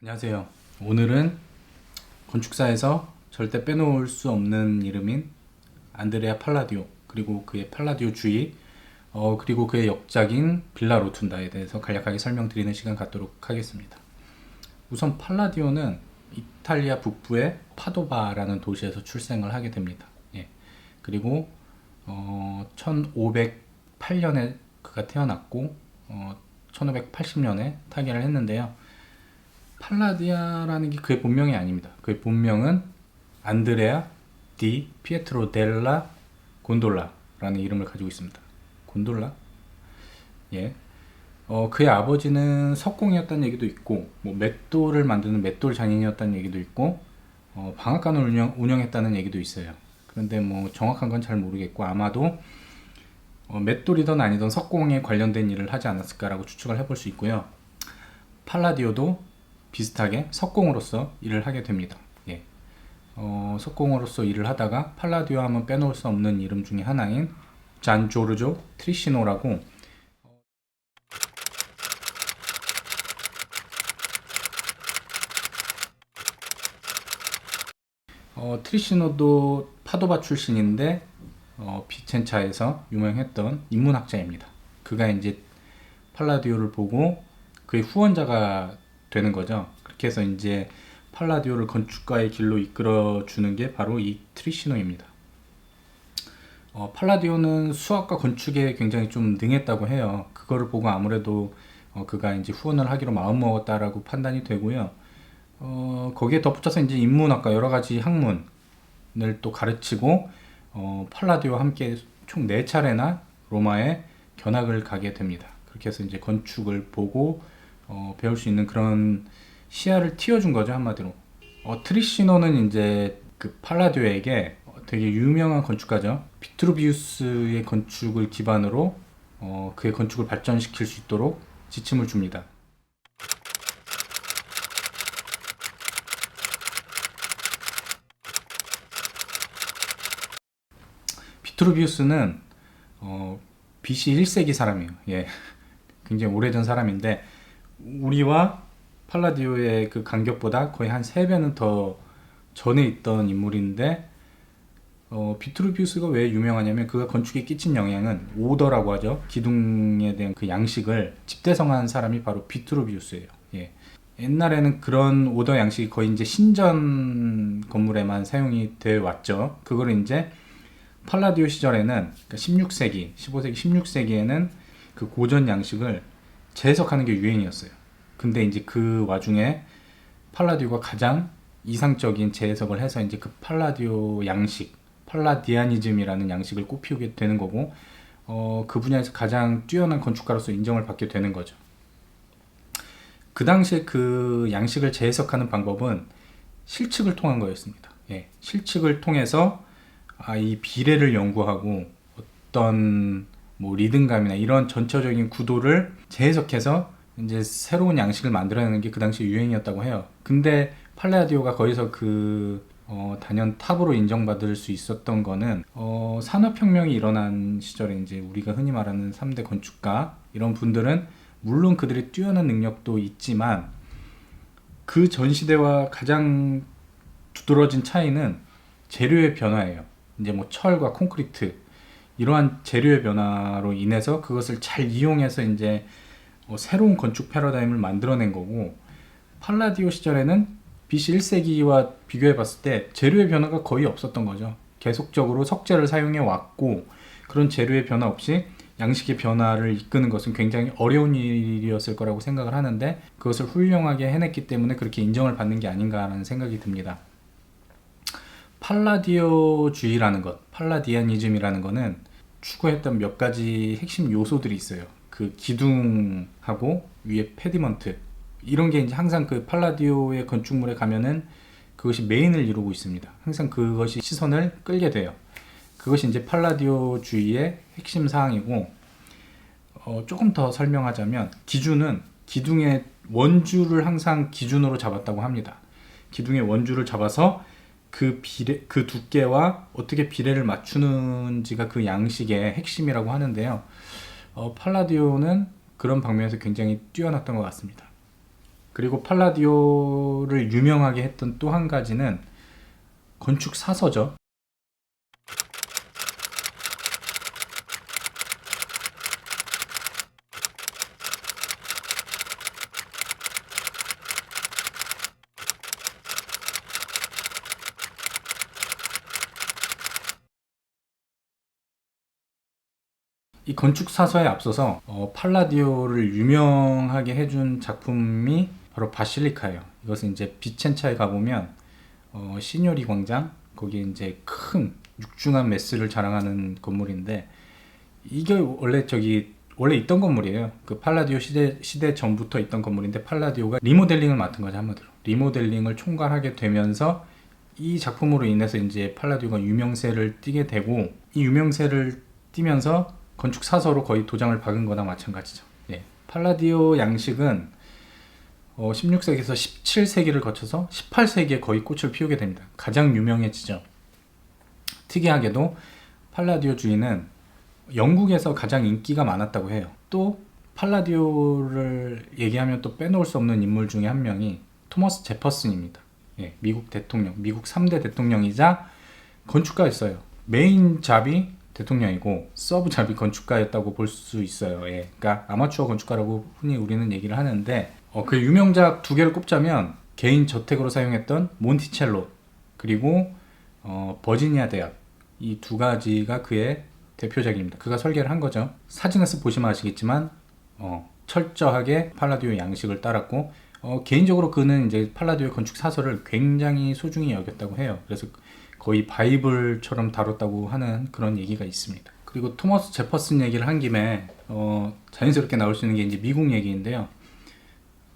안녕하세요. 오늘은 건축사에서 절대 빼놓을 수 없는 이름인 안드레아 팔라디오, 그리고 그의 팔라디오 주의, 그리고 그의 역작인 빌라 로툰다에 대해서 간략하게 설명드리는 시간 갖도록 하겠습니다. 우선 팔라디오는 이탈리아 북부의 파도바라는 도시에서 출생을 하게 됩니다. 예. 그리고 1508년에 그가 태어났고 1580년에 타계를 했는데요. 팔라디아라는 게 그의 본명이 아닙니다. 그의 본명은 안드레아 디 피에트로 델라 곤돌라라는 이름을 가지고 있습니다. 곤돌라? 예. 그의 아버지는 석공이었다는 얘기도 있고, 맷돌을 만드는 맷돌 장인이었다는 얘기도 있고, 방앗간을 운영했다는 얘기도 있어요. 그런데 정확한 건 잘 모르겠고, 아마도 맷돌이든 아니든 석공에 관련된 일을 하지 않았을까라고 추측을 해볼 수 있고요. 팔라디오도 비슷하게 석공으로서 일을 하게 됩니다. 예. 석공으로서 일을 하다가 팔라디오 하면 빼놓을 수 없는 이름 중에 하나인 잔 조르조 트리시노라고, 트리시노도 파도바 출신인데 비첸차에서 유명했던 인문학자입니다. 그가 이제 팔라디오를 보고 그의 후원자가 되는 거죠. 그렇게 해서 이제 팔라디오를 건축가의 길로 이끌어 주는 게 바로 이 트리시노입니다. 팔라디오는 수학과 건축에 굉장히 좀 능했다고 해요. 그거를 보고 아무래도 그가 이제 후원을 하기로 마음먹었다라고 판단이 되고요. 거기에 덧붙여서 이제 인문학과 여러 가지 학문을 또 가르치고 팔라디오와 함께 총 4차례나 로마에 견학을 가게 됩니다. 그렇게 해서 이제 건축을 보고 배울 수 있는 그런 시야를 틔워준 거죠, 한마디로. 트리시노는 이제 그 팔라디오에게 되게 유명한 건축가죠. 비트루비우스의 건축을 기반으로 그의 건축을 발전시킬 수 있도록 지침을 줍니다. 비트루비우스는 BC 1세기 사람이에요. 예. 굉장히 오래전 사람인데 우리와 팔라디오의 그 간격보다 거의 한 3배는 더 전에 있던 인물인데, 비트루비우스가 왜 유명하냐면 그가 건축에 끼친 영향은 오더라고 하죠. 기둥에 대한 그 양식을 집대성한 사람이 바로 비트루비우스예요. 예. 옛날에는 그런 오더 양식이 거의 이제 신전 건물에만 사용이 되어 왔죠. 그거를 이제 팔라디오 시절에는, 그러니까 16세기, 15세기, 16세기에는 그 고전 양식을 재해석하는 게 유행이었어요. 근데 이제 그 와중에 팔라디오가 가장 이상적인 재해석을 해서 이제 그 팔라디오 양식, 팔라디아니즘이라는 양식을 꽃피우게 되는 거고, 그 분야에서 가장 뛰어난 건축가로서 인정을 받게 되는 거죠. 그 당시에 그 양식을 재해석하는 방법은 실측을 통한 거였습니다. 예, 실측을 통해서 이 비례를 연구하고 어떤 리듬감이나 이런 전체적인 구도를 재해석해서 이제 새로운 양식을 만들어내는 게 그 당시 유행이었다고 해요. 근데 팔라디오가 거기서 단연 탑으로 인정받을 수 있었던 거는 산업혁명이 일어난 시절에 이제 우리가 흔히 말하는 3대 건축가 이런 분들은 물론 그들의 뛰어난 능력도 있지만 그 전 시대와 가장 두드러진 차이는 재료의 변화예요. 이제 철과 콘크리트 이러한 재료의 변화로 인해서 그것을 잘 이용해서 이제 새로운 건축 패러다임을 만들어낸 거고, 팔라디오 시절에는 BC 1세기와 비교해 봤을 때 재료의 변화가 거의 없었던 거죠. 계속적으로 석재를 사용해 왔고, 그런 재료의 변화 없이 양식의 변화를 이끄는 것은 굉장히 어려운 일이었을 거라고 생각을 하는데, 그것을 훌륭하게 해냈기 때문에 그렇게 인정을 받는 게 아닌가라는 생각이 듭니다. 팔라디오주의라는 것, 팔라디아니즘이라는 거는 추구했던 몇 가지 핵심 요소들이 있어요. 그 기둥하고 위에 페디먼트, 이런 게 이제 항상 그 팔라디오의 건축물에 가면은 그것이 메인을 이루고 있습니다. 항상 그것이 시선을 끌게 돼요. 그것이 이제 팔라디오주의의 핵심 사항이고, 조금 더 설명하자면 기준은 기둥의 원주를 항상 기준으로 잡았다고 합니다. 기둥의 원주를 잡아서 그 두께와 어떻게 비례를 맞추는지가 그 양식의 핵심이라고 하는데요. 팔라디오는 그런 방면에서 굉장히 뛰어났던 것 같습니다. 그리고 팔라디오를 유명하게 했던 또 한 가지는 건축 사서죠. 이 건축 사서에 앞서서 팔라디오를 유명하게 해준 작품이 바로 바실리카예요. 이것은 이제 비첸차에 가보면 시뇨리 광장, 거기에 이제 큰 육중한 메스를 자랑하는 건물인데, 이게 원래 있던 건물이에요. 그 팔라디오 시대 전부터 있던 건물인데, 팔라디오가 리모델링을 맡은 거죠. 한마디로 리모델링을 총괄하게 되면서 이 작품으로 인해서 이제 팔라디오가 유명세를 띠게 되고, 이 유명세를 띠면서 건축 사서로 거의 도장을 박은 거나 마찬가지죠. 예. 팔라디오 양식은 16세기에서 17세기를 거쳐서 18세기에 거의 꽃을 피우게 됩니다. 가장 유명해지죠. 특이하게도 팔라디오 주인은 영국에서 가장 인기가 많았다고 해요. 또 팔라디오를 얘기하면 또 빼놓을 수 없는 인물 중에 한 명이 토머스 제퍼슨입니다. 예, 미국 대통령, 미국 3대 대통령이자 건축가였어요. 메인 잡이 대통령이고 서브 잡이 건축가였다고 볼 수 있어요. 예, 그러니까 아마추어 건축가라고 흔히 우리는 얘기를 하는데, 그 유명작 두 개를 꼽자면 개인 저택으로 사용했던 몬티첼로, 그리고 버지니아 대학, 이 두 가지가 그의 대표작입니다. 그가 설계를 한 거죠. 사진에서 보시면 아시겠지만 철저하게 팔라디오 양식을 따랐고, 개인적으로 그는 이제 팔라디오의 건축 사설을 굉장히 소중히 여겼다고 해요. 그래서 거의 바이블처럼 다뤘다고 하는 그런 얘기가 있습니다. 그리고 토머스 제퍼슨 얘기를 한 김에 자연스럽게 나올 수 있는 게 이제 미국 얘기인데요.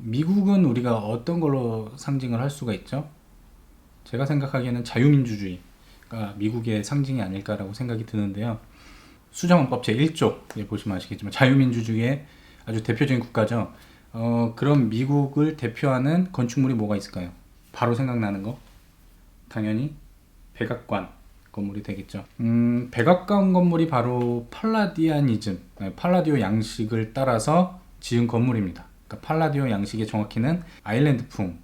미국은 우리가 어떤 걸로 상징을 할 수가 있죠? 제가 생각하기에는 자유민주주의가 미국의 상징이 아닐까라고 생각이 드는데요. 수정헌법 제1조에 보시면 아시겠지만 자유민주주의의 아주 대표적인 국가죠. 그럼 미국을 대표하는 건축물이 뭐가 있을까요? 바로 생각나는 거? 당연히 백악관 건물이 되겠죠. 백악관 건물이 바로 팔라디오 양식을 따라서 지은 건물입니다. 그러니까 팔라디오 양식의 정확히는 아일랜드풍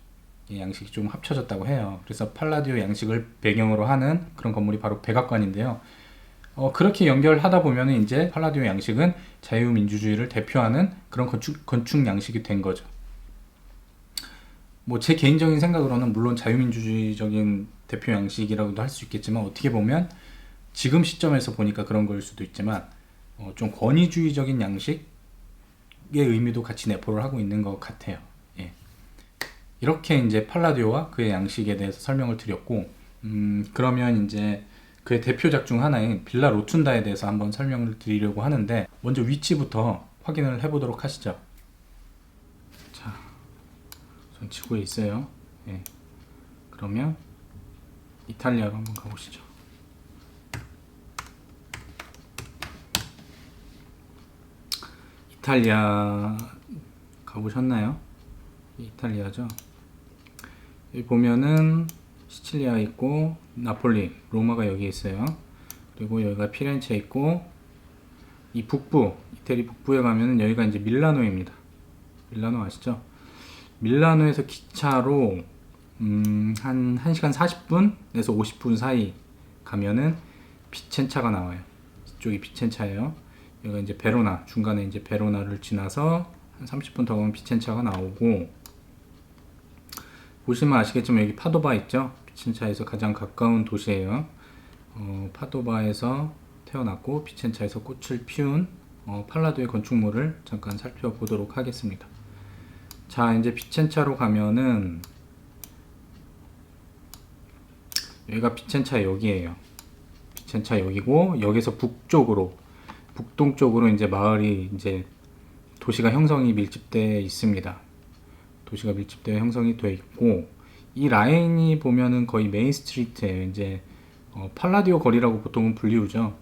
양식이 좀 합쳐졌다고 해요. 그래서 팔라디오 양식을 배경으로 하는 그런 건물이 바로 백악관인데요. 그렇게 연결하다 보면 이제 팔라디오 양식은 자유민주주의를 대표하는 그런 건축 양식이 된 거죠. 뭐 제 개인적인 생각으로는 물론 자유민주주의적인 대표 양식이라고도 할 수 있겠지만, 어떻게 보면 지금 시점에서 보니까 그런 걸 수도 있지만 좀 권위주의적인 양식의 의미도 같이 내포를 하고 있는 것 같아요. 예. 이렇게 이제 팔라디오와 그의 양식에 대해서 설명을 드렸고, 그러면 이제 그의 대표작 중 하나인 빌라 로툰다에 대해서 한번 설명을 드리려고 하는데, 먼저 위치부터 확인을 해보도록 하시죠. 자, 우선 지구에 있어요. 예. 그러면 이탈리아로 한번 가보시죠. 이탈리아 가보셨나요? 이탈리아죠. 여기 보면은 시칠리아 있고, 나폴리, 로마가 여기 있어요. 그리고 여기가 피렌체 있고, 이 북부, 이태리 북부에 가면은 여기가 이제 밀라노입니다. 밀라노 아시죠? 밀라노에서 기차로 한 1시간 40분에서 50분 사이 가면은 비첸차가 나와요. 이쪽이 비첸차예요. 여기가 이제 베로나, 중간에 이제 베로나를 지나서 한 30분 더 가면 비첸차가 나오고, 보시면 아시겠지만 여기 파도바 있죠? 비첸차에서 가장 가까운 도시예요. 파도바에서 태어났고 비첸차에서 꽃을 피운 팔라디오의 건축물을 잠깐 살펴보도록 하겠습니다. 자, 이제 비첸차로 가면은 여기가 비첸차 역이에요. 비첸차 역이고, 여기서 북동쪽으로 이제 마을이, 이제 도시가 형성이 밀집되어 있습니다. 도시가 밀집되어 형성이 되어 있고, 이 라인이 보면은 거의 메인 스트리트예요. 이제 팔라디오 거리라고 보통은 불리우죠.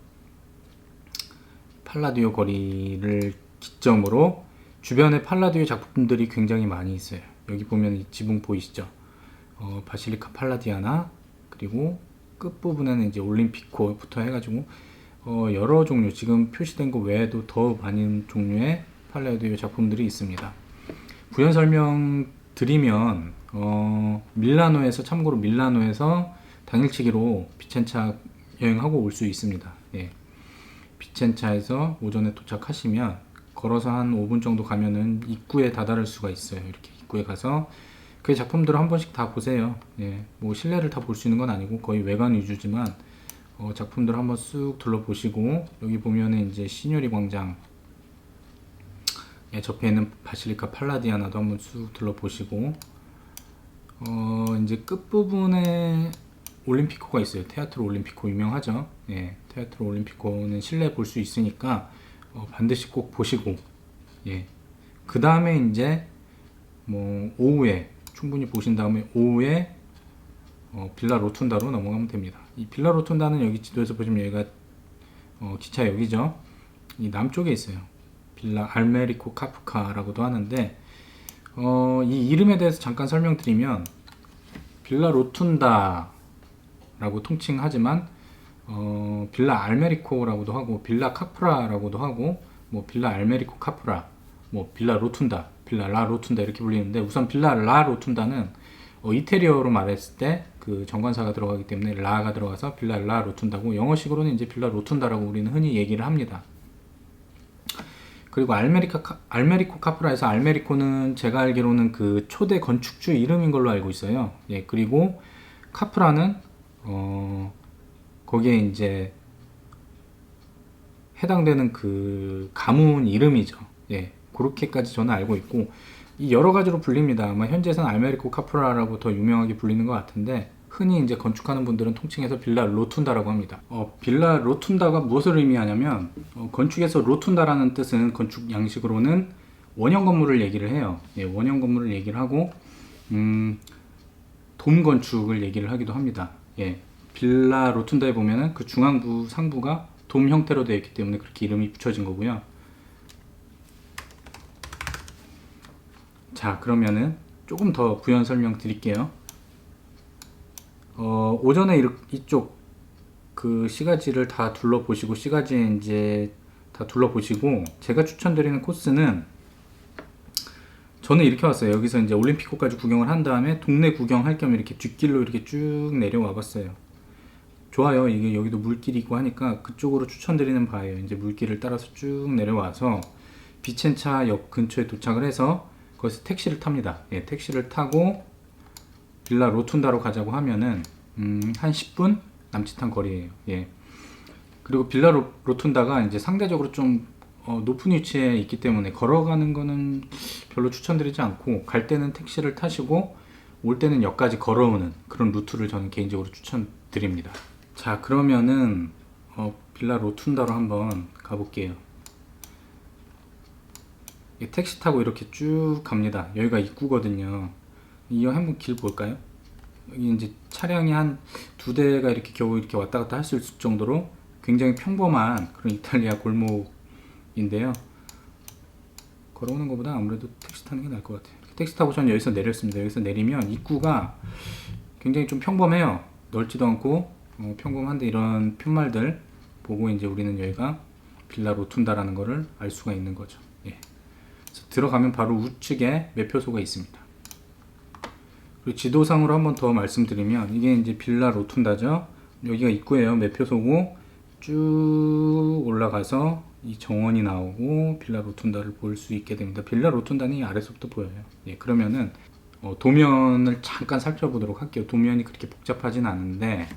팔라디오 거리를 기점으로 주변에 팔라디오 작품들이 굉장히 많이 있어요. 여기 보면 이 지붕 보이시죠? 바실리카 팔라디아나, 그리고 끝부분에는 이제 올림피코부터 해가지고 여러 종류, 지금 표시된 것 외에도 더 많은 종류의 팔라디오 작품들이 있습니다. 부연 설명 드리면 밀라노에서, 참고로 밀라노에서 당일치기로 비첸차 여행하고 올 수 있습니다. 예. 비첸차에서 오전에 도착하시면 걸어서 한 5분 정도 가면은 입구에 다다를 수가 있어요. 이렇게 입구에 가서 그 작품들을 한 번씩 다 보세요. 예. 뭐 실내를 다 볼 수 있는 건 아니고 거의 외관 위주지만 작품들 한번 쑥 둘러보시고, 여기 보면은 이제 시뇰리 광장, 예, 접해 있는 바실리카 팔라디아나도 한번 쑥 둘러보시고, 이제 끝부분에 올림피코가 있어요. 테아트로 올림피코 유명하죠. 예, 테아트로 올림피코는 실내 볼 수 있으니까 반드시 꼭 보시고, 예, 그 다음에 이제 뭐 오후에 충분히 보신 다음에 오후에 빌라 로툰다로 넘어가면 됩니다. 이 빌라 로툰다는 여기 지도에서 보시면 여기가 기차역이죠. 이 남쪽에 있어요. 빌라 알메리코 카프카라고도 하는데, 이 이름에 대해서 잠깐 설명드리면, 빌라 로툰다라고 통칭하지만 빌라 알메리코라고도 하고 빌라 카프라라고도 하고, 뭐 빌라 알메리코 카프라, 뭐 빌라 로툰다, 빌라 라 로툰다 이렇게 불리는데, 우선 빌라 라 로툰다는 이태리어로 말했을 때 그 정관사가 들어가기 때문에 라가 들어가서 빌라 라 로툰다고, 영어식으로는 이제 빌라 로툰다라고 우리는 흔히 얘기를 합니다. 그리고 알메리코 카프라에서, 알메리코는 제가 알기로는 그 초대 건축주 이름인 걸로 알고 있어요. 예, 그리고 카프라는 거기에 이제 해당되는 그 가문 이름이죠. 예, 그렇게까지 저는 알고 있고, 이 여러 가지로 불립니다. 아마 현재에서는 알메리코 카프라라고 더 유명하게 불리는 것 같은데, 흔히 이제 건축하는 분들은 통칭해서 빌라 로툰다라고 합니다. 빌라 로툰다가 무엇을 의미하냐면, 건축에서 로툰다라는 뜻은 건축 양식으로는 원형 건물을 얘기를 해요. 예, 원형 건물을 얘기를 하고, 돔 건축을 얘기를 하기도 합니다. 예, 빌라 로툰다에 보면은 그 중앙부, 상부가 돔 형태로 되어 있기 때문에 그렇게 이름이 붙여진 거고요. 자, 그러면은 조금 더 부연 설명 드릴게요. 오전에 이쪽 그 시가지를 다 둘러보시고, 시가지에 이제 다 둘러보시고, 제가 추천드리는 코스는, 저는 이렇게 왔어요. 여기서 이제 올림픽호까지 구경을 한 다음에 동네 구경할 겸 이렇게 뒷길로 이렇게 쭉 내려와 봤어요. 좋아요. 이게 여기도 물길이 있고 하니까 그쪽으로 추천드리는 바예요. 이제 물길을 따라서 쭉 내려와서 비첸차 역 근처에 도착을 해서 거기서 택시를 탑니다. 예, 택시를 타고 빌라 로툰다로 가자고 하면은 한 10분 남짓한 거리예요. 예. 그리고 빌라 로툰다가 이제 상대적으로 좀 높은 위치에 있기 때문에 걸어가는 거는 별로 추천드리지 않고, 갈 때는 택시를 타시고 올 때는 역까지 걸어오는 그런 루트를 저는 개인적으로 추천드립니다. 자, 그러면은 빌라 로툰다로 한번 가볼게요. 택시 타고 이렇게 쭉 갑니다. 여기가 입구거든요. 이 한번 길 볼까요? 여기 이제 차량이 한 2대가 이렇게 겨우 이렇게 왔다 갔다 할 수 있을 정도로 굉장히 평범한 그런 이탈리아 골목인데요. 걸어오는 것보다 아무래도 택시 타는 게 나을 것 같아요. 택시 타고 저는 여기서 내렸습니다. 여기서 내리면 입구가 굉장히 좀 평범해요. 넓지도 않고 평범한데, 이런 푯말들 보고 이제 우리는 여기가 빌라 로툰다라는 거를 알 수가 있는 거죠. 예. 들어가면 바로 우측에 매표소가 있습니다. 그리고 지도상으로 한번 더 말씀드리면, 이게 이제 빌라 로툰다죠. 여기가 입구예요. 매표소고, 쭉 올라가서 이 정원이 나오고 빌라 로툰다를 볼 수 있게 됩니다. 빌라 로툰다는 이 아래서부터 보여요. 예, 그러면은 도면을 잠깐 살펴보도록 할게요. 도면이 그렇게 복잡하진 않은데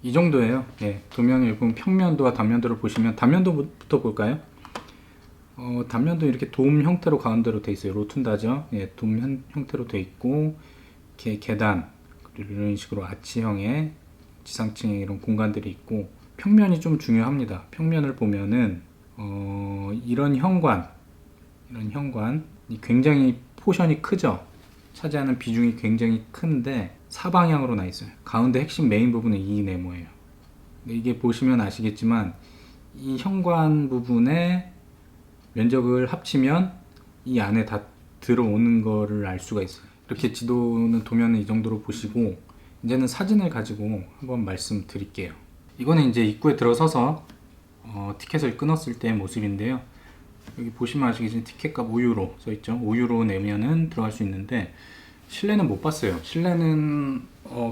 이 정도예요. 예, 도면을 보면 평면도와 단면도를 보시면, 단면도부터 볼까요? 단면도 이렇게 돔 형태로 가운데로 돼 있어요. 로툰다죠. 예, 돔 형태로 돼 있고, 이렇게 계단, 그리고 이런 식으로 아치형의 지상층에 이런 공간들이 있고, 평면이 좀 중요합니다. 평면을 보면은 이런 현관이 굉장히 포션이 크죠. 차지하는 비중이 굉장히 큰데 사방향으로 나 있어요. 가운데 핵심 메인 부분은 이 네모예요. 이게 보시면 아시겠지만, 이 현관 부분에 면적을 합치면 이 안에 다 들어오는 거를 알 수가 있어요. 이렇게 도면은 이 정도로 보시고, 이제는 사진을 가지고 한번 말씀드릴게요. 이거는 이제 입구에 들어서서 티켓을 끊었을 때의 모습인데요. 여기 보시면 아시겠지만 티켓값 5유로 써있죠. 5유로 내면은 들어갈 수 있는데 실내는 못 봤어요. 실내는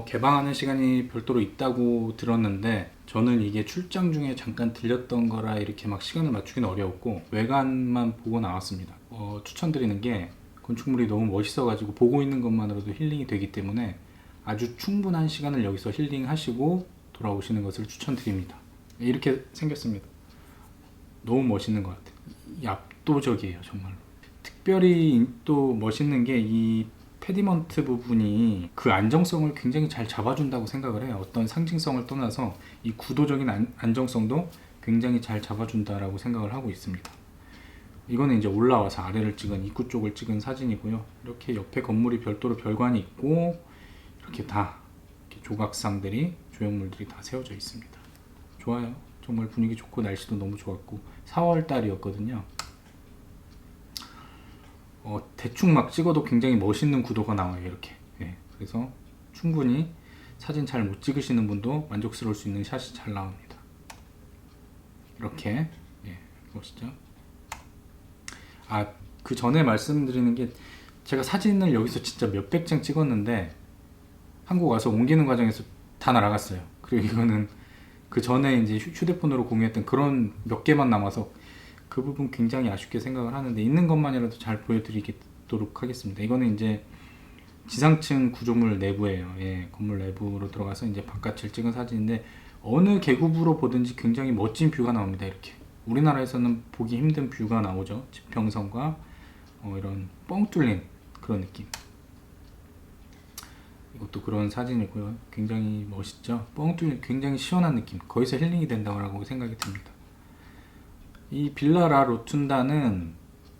개방하는 시간이 별도로 있다고 들었는데 저는 이게 출장 중에 잠깐 들렸던 거라 이렇게 막 시간을 맞추기는 어려웠고 외관만 보고 나왔습니다. 추천드리는 게 건축물이 너무 멋있어 가지고 보고 있는 것만으로도 힐링이 되기 때문에 아주 충분한 시간을 여기서 힐링하시고 돌아오시는 것을 추천드립니다. 이렇게 생겼습니다. 너무 멋있는 것 같아요. 압도적이에요, 정말로. 특별히 또 멋있는 게 이 페디먼트 부분이 그 안정성을 굉장히 잘 잡아준다고 생각을 해요. 어떤 상징성을 떠나서 이 구도적인 안정성도 굉장히 잘 잡아준다라고 생각을 하고 있습니다. 이거는 이제 올라와서 아래를 찍은 입구 쪽을 찍은 사진이고요. 이렇게 옆에 건물이 별도로 별관이 있고 이렇게 다 이렇게 조각상들이 조형물들이 다 세워져 있습니다. 좋아요. 정말 분위기 좋고 날씨도 너무 좋았고 4월 달이었거든요. 대충 막 찍어도 굉장히 멋있는 구도가 나와요. 이렇게. 예, 그래서 충분히 사진 잘 못 찍으시는 분도 만족스러울 수 있는 샷이 잘 나옵니다. 이렇게. 예, 멋있죠? 그 전에 말씀드리는 게 제가 사진을 여기서 진짜 몇백 장 찍었는데 한국 와서 옮기는 과정에서 다 날아갔어요. 그리고 이거는 그 전에 이제 휴대폰으로 공유했던 그런 몇 개만 남아서 그 부분 굉장히 아쉽게 생각을 하는데 있는 것만이라도 잘 보여드리도록 하겠습니다. 이거는 이제 지상층 구조물 내부예요. 예, 건물 내부로 들어가서 이제 바깥을 찍은 사진인데 어느 계급으로 보든지 굉장히 멋진 뷰가 나옵니다. 이렇게 우리나라에서는 보기 힘든 뷰가 나오죠. 지평선과 이런 뻥 뚫린 그런 느낌. 이것도 그런 사진이고요. 굉장히 멋있죠. 뻥 뚫린 굉장히 시원한 느낌. 거기서 힐링이 된다고 생각이 듭니다. 이 빌라 라 로툰다는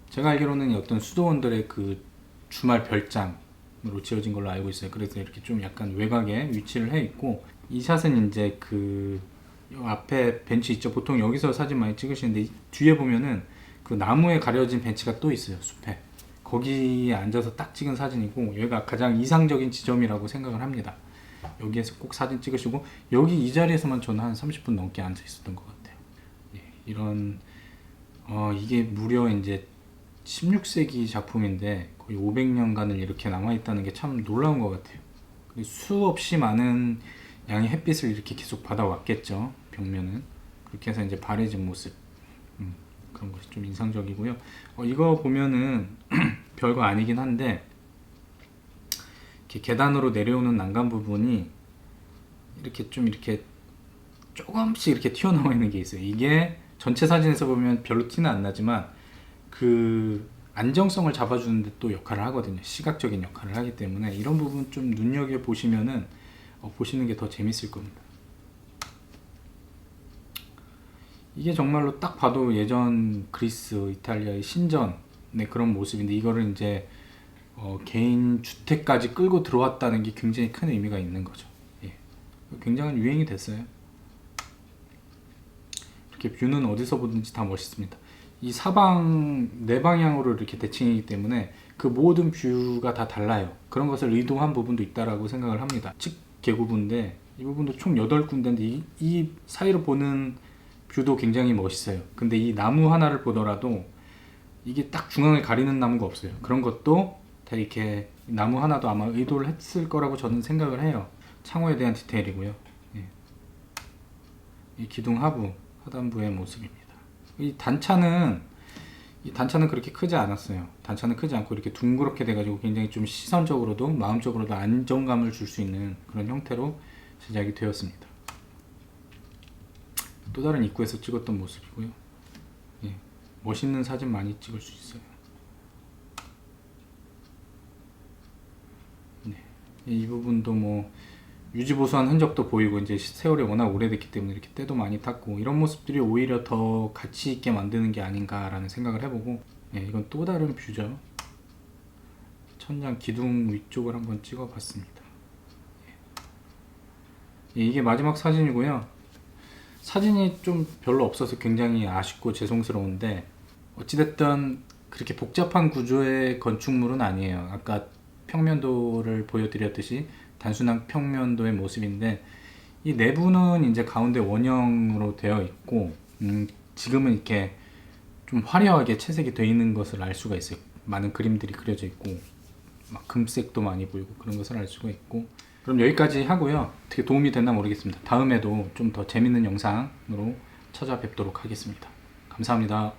제가 알기로는 어떤 수도원들의 그 주말 별장으로 지어진 걸로 알고 있어요. 그래서 이렇게 좀 약간 외곽에 위치를 해 있고 이 샷은 이제 그 앞에 벤치 있죠. 보통 여기서 사진 많이 찍으시는데 뒤에 보면은 그 나무에 가려진 벤치가 또 있어요. 숲에. 거기에 앉아서 딱 찍은 사진이고 여기가 가장 이상적인 지점이라고 생각을 합니다. 여기에서 꼭 사진 찍으시고 여기 이 자리에서만 저는 한 30분 넘게 앉아 있었던 것 같아요. 예, 이런 이게 무려 이제 16세기 작품인데 거의 500년간을 이렇게 남아있다는 게 참 놀라운 것 같아요. 수없이 많은 양의 햇빛을 이렇게 계속 받아왔겠죠. 벽면은. 그렇게 해서 이제 바래진 모습. 그런 것이 좀 인상적이고요. 이거 보면은 별거 아니긴 한데 이렇게 계단으로 내려오는 난간 부분이 이렇게 좀 이렇게 조금씩 이렇게 튀어나와 있는 게 있어요. 이게 전체 사진에서 보면 별로 티는 안 나지만 그 안정성을 잡아주는 데 또 역할을 하거든요. 시각적인 역할을 하기 때문에 이런 부분 좀 눈여겨 보시면은 보시는 게 더 재밌을 겁니다. 이게 정말로 딱 봐도 예전 그리스, 이탈리아의 신전의 그런 모습인데 이거를 이제 개인 주택까지 끌고 들어왔다는 게 굉장히 큰 의미가 있는 거죠. 예. 굉장한 유행이 됐어요. 이렇게 뷰는 어디서 보든지 다 멋있습니다. 이 사방 네 방향으로 이렇게 대칭이기 때문에 그 모든 뷰가 다 달라요. 그런 것을 의도한 부분도 있다라고 생각을 합니다. 측계구부인데 이 부분도 총 8군데인데 이 사이로 보는 뷰도 굉장히 멋있어요. 근데 이 나무 하나를 보더라도 이게 딱 중앙을 가리는 나무가 없어요. 그런 것도 다 이렇게 나무 하나도 아마 의도를 했을 거라고 저는 생각을 해요. 창호에 대한 디테일이고요. 예. 이 기둥 하단부의 모습입니다. 이 단차는 그렇게 크지 않았어요. 단차는 크지 않고 이렇게 둥그렇게 돼가지고 굉장히 좀 시선적으로도 마음적으로도 안정감을 줄 수 있는 그런 형태로 제작이 되었습니다. 또 다른 입구에서 찍었던 모습이고요. 예, 멋있는 사진 많이 찍을 수 있어요. 네, 이 부분도 뭐 유지보수한 흔적도 보이고 이제 세월이 워낙 오래됐기 때문에 이렇게 때도 많이 탔고 이런 모습들이 오히려 더 가치 있게 만드는 게 아닌가라는 생각을 해보고 예, 이건 또 다른 뷰죠. 천장 기둥 위쪽을 한번 찍어봤습니다. 예, 이게 마지막 사진이고요. 사진이 좀 별로 없어서 굉장히 아쉽고 죄송스러운데 어찌됐든 그렇게 복잡한 구조의 건축물은 아니에요. 아까 평면도를 보여드렸듯이 단순한 평면도의 모습인데 이 내부는 이제 가운데 원형으로 되어 있고 지금은 이렇게 좀 화려하게 채색이 되어 있는 것을 알 수가 있어요. 많은 그림들이 그려져 있고 막 금색도 많이 보이고 그런 것을 알 수가 있고. 그럼 여기까지 하고요. 어떻게 도움이 됐나 모르겠습니다. 다음에도 좀 더 재밌는 영상으로 찾아뵙도록 하겠습니다. 감사합니다.